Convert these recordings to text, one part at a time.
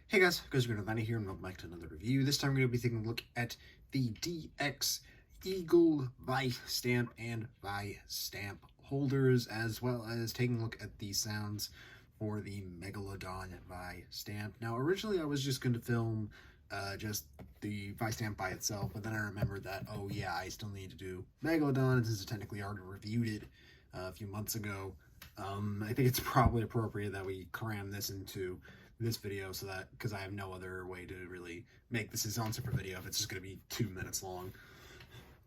Hey guys, Manny here, and welcome back to another review. This time we're going to be taking a look at the DX Eagle Vistamp and Vistamp holders, as well as taking a look at the sounds for the Megalodon Vistamp. Now, originally I was just going to film just the Vistamp by itself, but then I remembered that, oh yeah, I still need to do Megalodon, and since I technically already reviewed it a few months ago, I think it's probably appropriate that we cram this into this video, so that, because I have no other way to really make this its own separate video if it's just going to be 2 minutes long.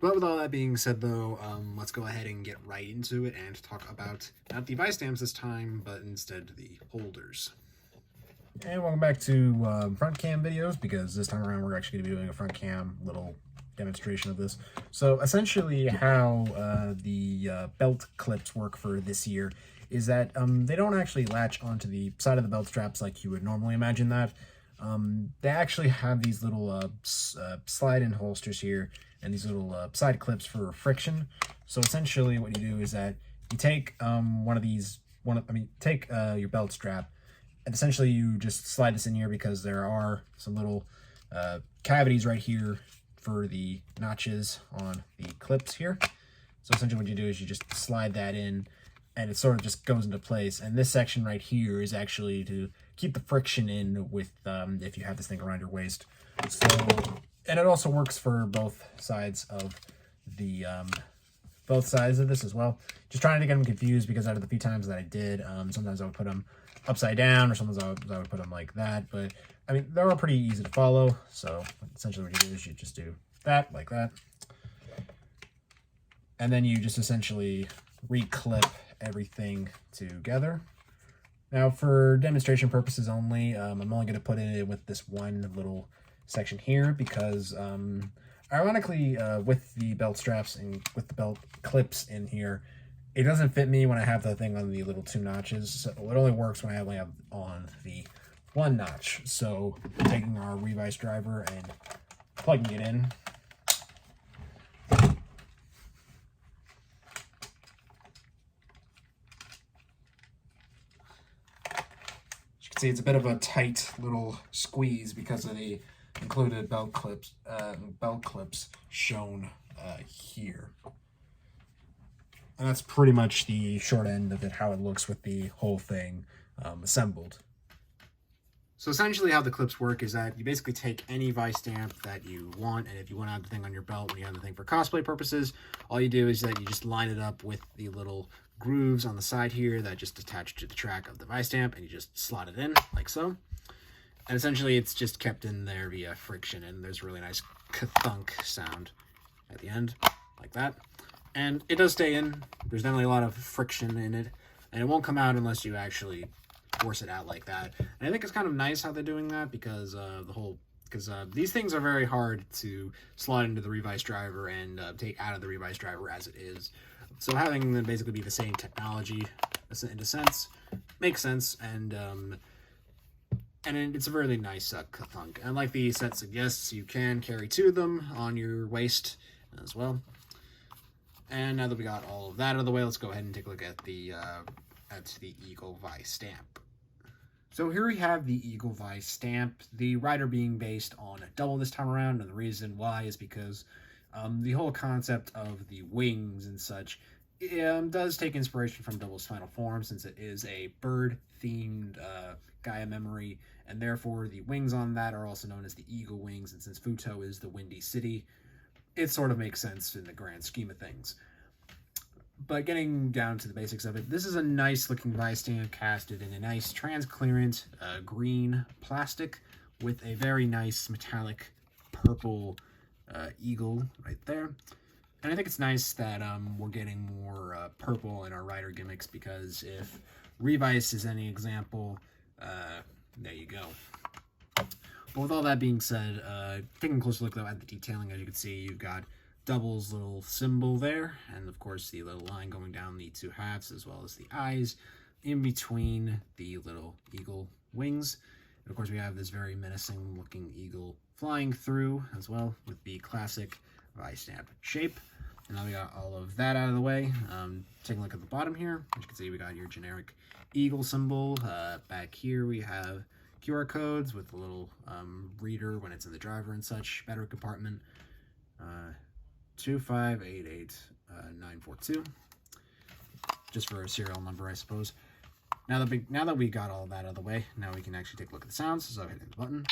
But with all that being said, though, let's go ahead and get right into it and talk about not the Vistamps this time, but instead the holders. And welcome back to front cam videos, because this time around we're actually going to be doing a front cam little demonstration of this. So essentially how the belt clips work for this year is that they don't actually latch onto the side of the belt straps like you would normally imagine that. They actually have these little slide-in holsters here and these little side clips for friction. So essentially what you do is that you take take your belt strap, and essentially you just slide this in here, because there are some little cavities right here for the notches on the clips here. So essentially what you do is you just slide that in, and it sort of just goes into place. And this section right here is actually to keep the friction in with if you have this thing around your waist. So, and it also works for both sides of the this as well. Just trying to get them confused, because out of the few times that I did, sometimes I would put them upside down, or sometimes I would put them like that. But I mean, they're all pretty easy to follow. So essentially what you do is you just do that, like that. And then you just essentially reclip everything together. Now, for demonstration purposes only, I'm only going to put it in with this one little section here, because ironically, with the belt straps and with the belt clips in here, it doesn't fit me when I have the thing on the little 2 notches. So it only works when I only have on the 1 notch. So taking our Vise driver and plugging it in. See, it's a bit of a tight little squeeze because of the included belt clips shown here. And that's pretty much the short end of it, how it looks with the whole thing assembled. So essentially how the clips work is that you basically take any Vistamp that you want, and if you want to have the thing on your belt when you have the thing for cosplay purposes, all you do is that you just line it up with the little grooves on the side here that just attach to the track of the Vistamp, and you just slot it in like so. And essentially it's just kept in there via friction, and there's a really nice ka-thunk sound at the end, like that. And it does stay in. There's definitely a lot of friction in it, and it won't come out unless you actually force it out like that. And I think it's kind of nice how they're doing that, because these things are very hard to slot into the Vise driver and take out of the Vise driver as it is. So having them basically be the same technology, in a sense, makes sense, and it's a really nice ka-thunk. And like the set suggests, you can carry 2 of them on your waist as well. And now that we got all of that out of the way, let's go ahead and take a look at the Eagle Vistamp. So here we have the Eagle Vistamp, the rider being based on a double this time around, and the reason why is because the whole concept of the wings and such does take inspiration from Double's final form, since it is a bird-themed Gaia memory, and therefore the wings on that are also known as the Eagle Wings, and since Futo is the Windy City, it sort of makes sense in the grand scheme of things. But getting down to the basics of it, this is a nice looking Vistamp casted in a nice transparent green plastic with a very nice metallic purple eagle right there. And I think it's nice that we're getting more purple in our rider gimmicks, because if Vise is any example, there you go. But with all that being said, taking a closer look though at the detailing, as you can see, you've got Double's little symbol there, and of course the little line going down the 2 halves, as well as the eyes in between the little eagle wings. And of course we have this very menacing looking eagle flying through as well, with the classic Vistamp shape. And now we got all of that out of the way. Taking a look at the bottom here, as you can see, we got your generic eagle symbol. Back here we have QR codes with a little reader when it's in the driver and such. Battery compartment 2588942. Just for a serial number, I suppose. Now that we got all that out of the way, now we can actually take a look at the sounds. So I'm hitting the button.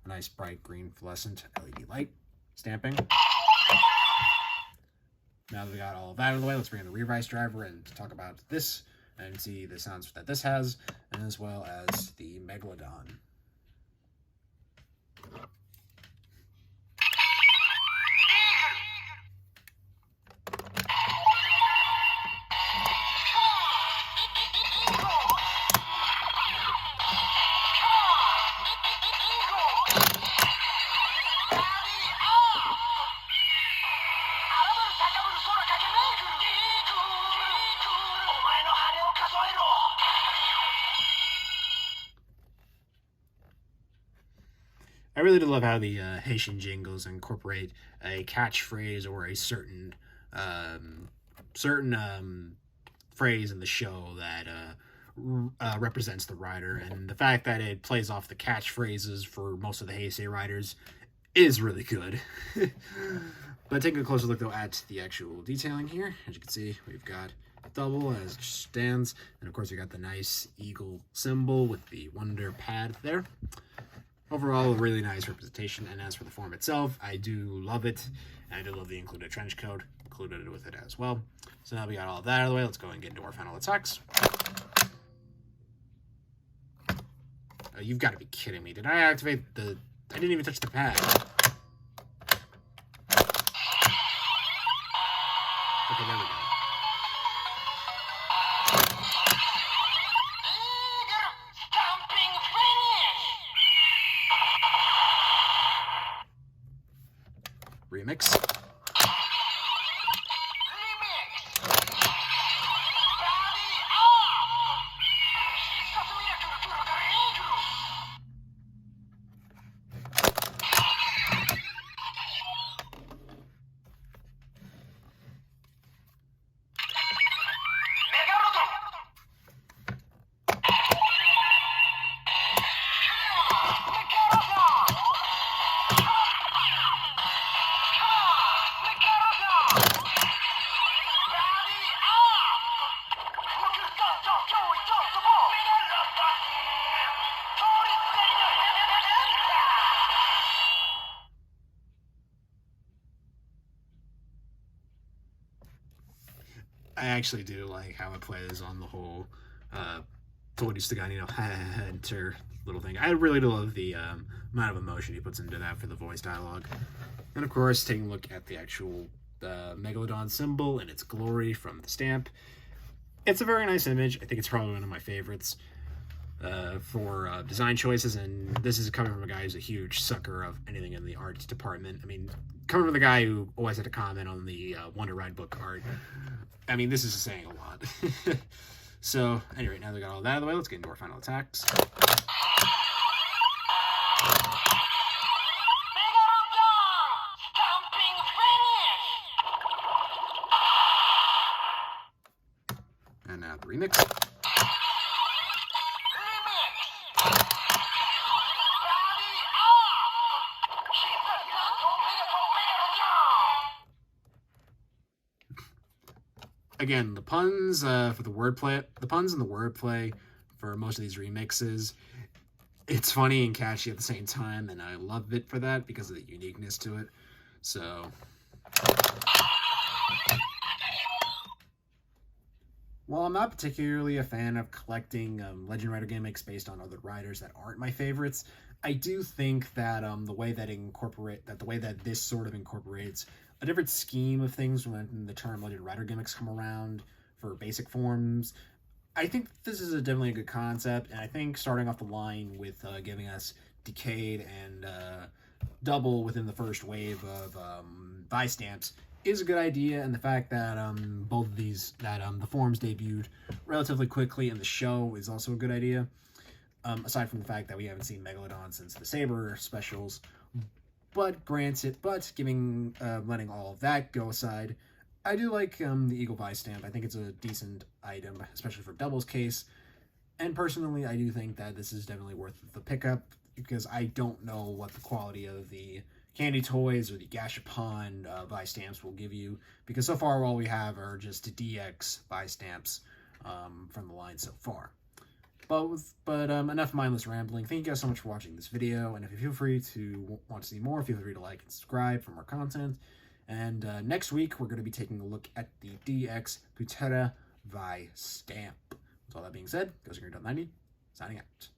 A nice bright green fluorescent LED light. Stamping. Now that we got all of that out of the way, let's bring in the Vise driver and talk about this and see the sounds that this has, and as well as the Megalodon. I really do love how the Haitian jingles incorporate a catchphrase or a certain phrase in the show that represents the rider, and the fact that it plays off the catchphrases for most of the Heisei riders is really good. But taking a closer look though at the actual detailing here, as you can see, we've got double as it stands, and of course we got the nice eagle symbol with the wonder pad there. Overall, a really nice representation, and as for the form itself, I do love it, and I do love the included trench coat included with it as well. So now we got all of that out of the way, let's go and get into our final attacks. Oh, you've got to be kidding me. Did I activate the... I didn't even touch the pad. Okay, there we go. Remix. I actually do like how it plays on the whole told you Stagani, enter little thing. I really do love the amount of emotion he puts into that for the voice dialogue. And of course, taking a look at the actual Megalodon symbol and its glory from the stamp. It's a very nice image. I think it's probably one of my favorites for design choices, and this is coming from a guy who's a huge sucker of anything in the art department. I mean, coming from the guy who always had to comment on the Wonder Ride book art, I mean, this is saying a lot. So, anyway, now that we got all that out of the way, let's get into our final attacks. And now the remix. Again, the puns for the wordplay, the puns and the wordplay for most of these remixes, it's funny and catchy at the same time, and I love it for that because of the uniqueness to it. So, while I'm not particularly a fan of collecting Legend Rider gimmicks based on other riders that aren't my favorites, I do think that the way that this sort of incorporates a different scheme of things when the term Legend Rider gimmicks come around for basic forms, I think this is definitely a good concept, and I think starting off the line with giving us Decade and Double within the first wave of Vistamps is a good idea, and the fact that both of these, the forms debuted relatively quickly in the show is also a good idea, aside from the fact that we haven't seen Megalodon since the Saber specials. But granted, letting all of that go aside, I do like the Eagle Vistamp. I think it's a decent item, especially for Double's case. And personally, I do think that this is definitely worth the pickup, because I don't know what the quality of the candy toys or the Gashapon Vise stamps will give you, because so far all we have are just DX Vise stamps from the line so far. But enough mindless rambling. Thank you guys so much for watching this video, and if you feel free to want to see more, feel free to like and subscribe for more content. And next week, we're going to be taking a look at the DX Putera Vistamp. With all that being said, GhostGamer90, signing out.